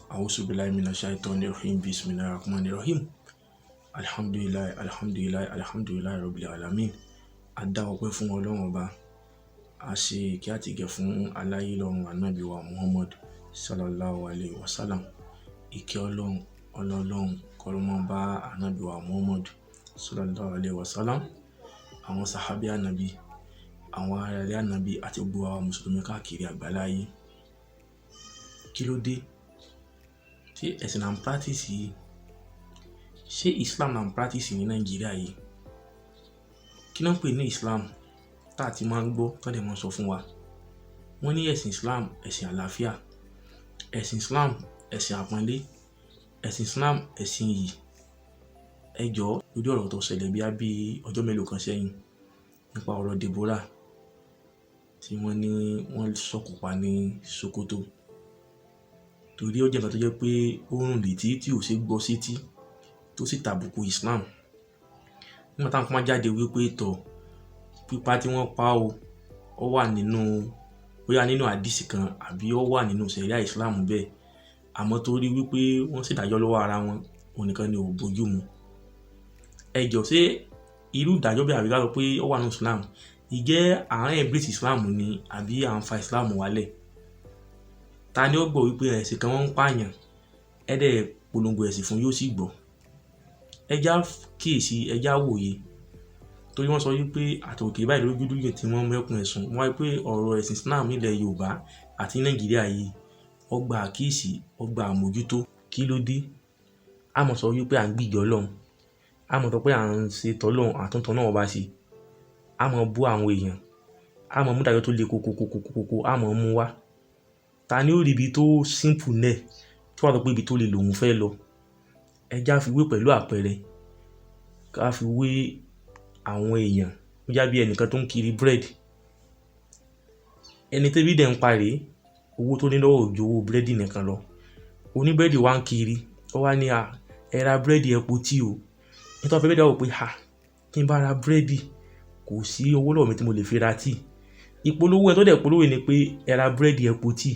Auzubillahi minash-shaytanir-rajim. Bismillahir-rahmanir-rahim. Alhamdulillahi rabbil alamin. A dá ọpẹ́ fún Ọlọ́run Ọba. A ṣe kí a ti gẹ̀ fún aláyélọ́run Ànábì wa Muhammad sallallahu alayhi wa sallam. Ìkẹ́ Ọlọ́run kó máa bá Ànábì wa Muhammad sallallahu alayhi wa sallam, àwọn sàhábí Ànábì, àwọn ará ilé Ànábì àti gbogbo àwọn mùsùlùmí káàkiri àgbáláyé. Kí ló dé? Ṣé ẹ̀sìn and practice yìí, ṣé Islam and practice ní Nàìjíríà yìí? Kí ló ń pè ní Islam tá a ti máa ń gbọ́ tó dẹ̀ máa sọ fún wa? Wọ́n ní ẹ̀sìn Islam ẹ̀sìn àlàáfíà, ẹ̀sìn Islam ẹ̀sìn àpọ́nlé, ẹ̀sìn Islam ẹ̀sìn yìí. Ẹ jọ̀ọ́, lórí ọ̀rọ̀ tó ṣẹlẹ̀ bí ọjọ́ mélòó kan sẹ́yìn nípa ọ̀rọ̀ Deborah tí wọ́n ní wọ́n sọ̀kò pa ní Sokoto. Torí ó jẹ́ nǹkan tó jẹ́ pé ó rùn létí tí ò ṣe gbọ́ sétí tó sì tàbùkù Islam. Nígbà táwọn kan máa jáde wípé tọ̀ pípa tí wọ́n pa ó wà nínú bóyá nínú àdìsí kan àbí ó wà nínú ṣẹ̀ríà Islam bẹ́ẹ̀, àmọ́ torí wípé wọ́n sì dájọ́ lọ́wọ́ ara wọn, òun nìkan ni ò bójú mu. Ẹ jọ̀ọ́, ṣé irú ìdájọ́ bẹ́ẹ̀ àbí ká sọ pé ó wà nínú Islam, ìjẹ́ àwọn embrace Islam ni àbí à ń fa Islam wálẹ̀? Ta ni ó gbọ́ wípé ẹ̀sìn kan wọ́n ń pààyàn ẹ̀dẹ̀ polongo ẹ̀sìn fún yóò sì gbọ́? Ẹja kíyèsí, ẹja wòye, torí wọ́n sọ wípé àtòkè báyìí lójú dúdú tí wọ́n mẹ́kun ẹ̀sùn wọ́n wáyé pé ọ̀rọ̀ ẹ̀sìn Islam nílẹ̀ Yorùbá àti Nàìjíríà yìí ó gba àkíyèsí, ó gba àmójútó. Kí ló dé? A mọ̀ sọ wípé à ń gbìjọ Ọlọ́run, a mọ̀ sọ pé à ń ṣe tọ́lọ́run àtúntọ́ náà ọba ṣe, a mọ̀ bú àwọn èèyàn, a mọ̀ mú dájọ́ tó le kókókókókókó, a mọ̀ mú wá. Ta ni ó rí ibi tó simple náà tí wàá sọ pé ibi tó le lòun fẹ́ lọ? Ẹja fi wé pẹ̀lú àpẹẹrẹ, ká fi wé àwọn èèyàn bóyá bí ẹnìkan tó ń kiri bread. Ẹni tẹ́bí dẹ̀ ń parí owó tó ní lọ́wọ́ òjò owó búrẹ́dì nìkan lọ. Oníbúrẹ́dì wá ń kiri, ó wá ní ẹ ra búrẹ́dì ẹ po tí o. Nítorí fẹ́ bẹ́ẹ̀ dáwọ́ pé kí n bá ra búrẹ́dì kò sí owó lọ́wọ́ mi tí mo lè fi ra tíì. Ìpolówó ẹ tó dẹ̀ polówó ni pé ẹ ra búrẹ́dì ẹ po tíì.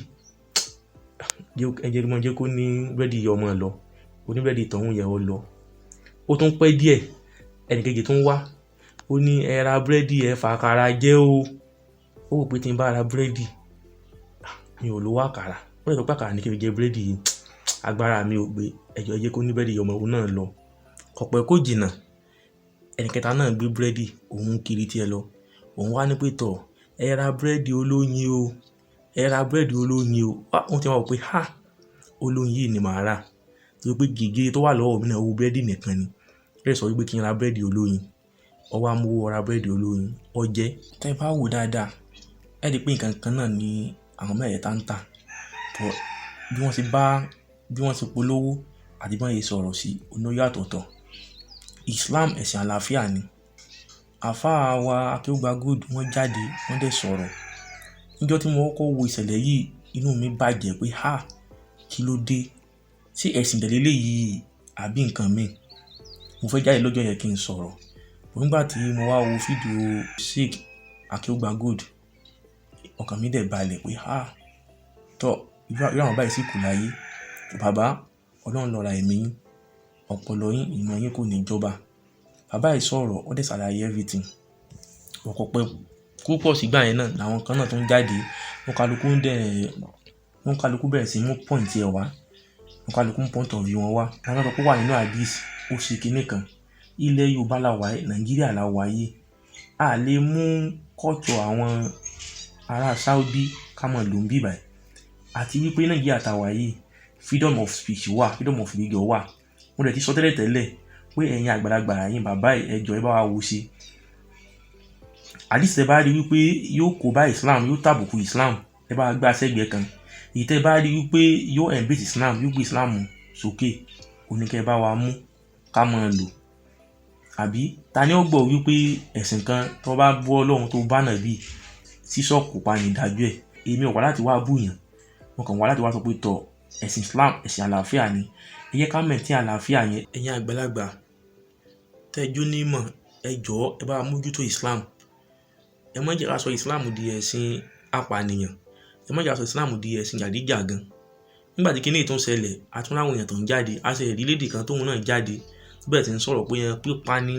Jẹ́ kó ní búrẹ́dì ọmọ lọ, oníbúrẹ́dì tọ̀hún yẹ ọ lọ. Ó tún pẹ́ díẹ̀, ẹnìkejì tún wá, ó ní ẹ ra búrẹ́dì ẹ fàkàrà jẹ o. Ó wò pé tí n bá ra búrẹ́dì mi ò lówó àkàrà, ó lè sọ pé àkàrà ní kí n jẹ búrẹ́dì yìí, agbára mi ò gbé. Ẹjọ́ jẹ́ kó ní búrẹ́dì ọmọ òun náà lọ. Kọ̀pẹ́ kó jìnnà, ẹnìkẹta náà gbé búrẹ́dì òun kiri tiẹ̀ lọ. Òun wá ní pé tọ̀ ẹ ra búrẹ́dì olóyin o, ẹ ra búrẹ́dì olóyin o. Wọ́n ti wọ́n pé olóyin yìí ni màá rà, torí pé gègé tó wà lọ́wọ́ mi náà owó búrẹ́dì nìkan ni. Lẹ́yìn sọ wípé kí n ra búrẹ́dì olóyin, ó wá mú owó ra búrẹ́dì olóyin, ó jẹ. Tẹ́ bá wò dáadáa, ẹ rí pé nǹkan kan náà ni àwọn mẹ́rẹ̀ẹ̀ta ń tà. Bí wọ́n ṣe polówó àti bí wọ́n ṣe sọ̀rọ̀ sí olóyè àtọ̀tọ̀. Islam ẹ̀sìn àlàáfíà ni. Àfáà wa Akéwùgbà Good wọ́n jáde, wọ́n dẹ̀ sọ̀rọ̀. Níjọ́ tí mo kọ́kọ́ wo ìṣẹ̀lẹ̀ yìí, inú mi bàjẹ́ pé kí ló dé? Ṣé ẹ̀sìn ìdẹ̀lélé yìí àbí nǹkan mi? Mo fẹ́ jáde lọ́jọ́ yẹn kí n sọ̀rọ̀. Nígbà tí mo wá wo fídíò Sheikh Akéwùgbà Good, ọkàn mi dẹ̀ balẹ̀ pé tọ́ irú àwọn báyìí sì kù láyé. Bàbá, Ọlọ́run lọ́ra ẹ̀mí yín, ọpọlọ yín, ìmọ̀ yín kò ní jọba. Bàbá yìí sọ̀rọ̀, ó dẹ̀ ṣàlàyé everything. Wọ́n kọ pé púpọ̀ sígbà yẹn náà làwọn kan náà tó ń jáde, wọ́n kálukú bẹ̀rẹ̀ sí mú point ẹ̀ wá, wọ́n kálukú mú point of view wọn wá. Àwọn náà tó wà nínú hadith ó ṣe kinní kan. Ilẹ̀ Yorùbá la wà yìí, Nàìjíríà la wà yìí. A lè mú culture àwọn ará Saudi ká mọ̀ ló ń bí báyìí. Àti wípé Nàìjíríà ta wà yìí, freedom of speech wà, freedom of religion wà. Mo dẹ̀ ti sọ tẹ́lẹ̀ pé ẹ̀yin àgbàlagbà yín bàbá ẹjọ́ ẹ bá wa wo ṣe. Hadith tẹ́ bá rí wípé yóò kó bá Islam, yóò tàbùkù Islam, ẹ bá gbá sẹ́gbẹ̀ẹ́ kan. Èyí tẹ́ bá rí wípé yóò embrace Islam, yóò gbé Islam sókè, oníkẹ́ bá wa mú ká mọ̀ lò. Àbí ta ni ó gbọ́ wípé ẹ̀sìn kan tó bá bú Ọlọ́run tó bá nàbí sísọ̀kù pa ní ìdájọ́ ẹ̀? Èmi ò wá láti wá búyàn, mo kàn wá láti wá sọ pé tọ̀ ẹ̀sìn Islam ẹ̀sìn àlàáfíà ni. Ẹ jẹ́ ká maintain àlàáfíà yẹn. Ẹ̀yin àgbàlagbà tẹ́jú nímọ̀, ẹ jọ̀ọ́ ẹ bá mójútó Islam. Ẹ má jẹ́ ká sọ Islam di ẹ̀sìn apànìyàn, ẹ má jẹ́ ká sọ Islam di ẹ̀sìn jàdíjàgan. nígbà tí kíní tó ń ṣẹlẹ̀ àtúnra àwọn èèyàn tó ń jáde a ṣe rí lédè kan tóun náà jáde bẹ́ẹ̀ tí ń sọ̀rọ̀ pé pípa ni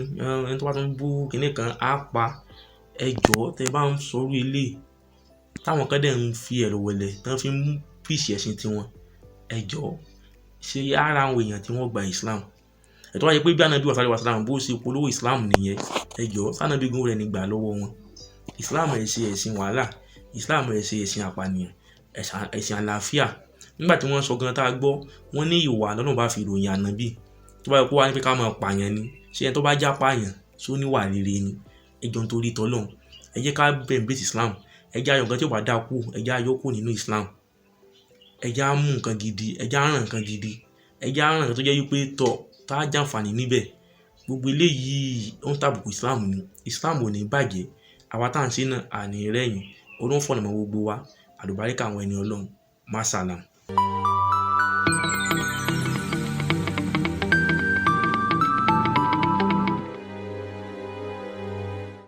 ẹni tó bá tún bú kíní kan á pa. Ẹ jọ̀ọ́ tẹ́ bá ń sọrú ilé táwọn kan dẹ̀ ń fi ẹ̀rọ wẹ̀lẹ̀ tán fi ń píìsì ẹ̀sìn tiwọn, ẹ jọ̀ọ́ ṣe ara àwọn èèyàn tí wọ́n gba Islam. Ẹ tó wáyé pé bí Ànábì sallallahu alaihi wasallam bó ṣe polówó Islam nìyẹn, ẹ jọ̀ọ́ s'Ànábì gan rẹ̀ nígbà lọ́wọ́ wọn. Islam ẹ̀ ṣe ẹ̀sìn wàhálà, Islam ẹ̀ ṣe ẹ̀sìn àpànìyàn, ẹ̀sìn àlàáfíà. Nígbà tí wọ́n sọ gan tá a gbọ́, wọ́n ní ìwà lọ́nà bá fi ròyìn Ànábì. Tó bá yẹ kó wá ní pé ká máa pààyàn ni, ṣé ẹni tó bá já pààyàn ṣó níwà rere ni? Ẹ jọ̀ọ́ nítorí t'Ọlọ́run, ẹ jẹ́ ká embrace Islam, ẹ jẹ́ á yọ nǹkan tí ó bá dá kú, ẹ jẹ́ á yọ kúrò nínú Islam. Ẹ jẹ́ á mú nǹkan gidi, ẹ jẹ́ á ràn nǹkan gidi, ẹ jẹ́ á ràn nǹkan tó jẹ́ wípé tá a jàǹfààní níbẹ̀. Gbogbo eléyìí ó ń tàbùkù Islam ni. Islam ò ní bàjẹ́, àwa tá à ń ṣe náà àní rẹ̀yìn. Ọlọ́run fọ̀nà mọ́ gbogbo wa. Àlùbáríkà àwọn ẹni Ọlọ́run. Masalam.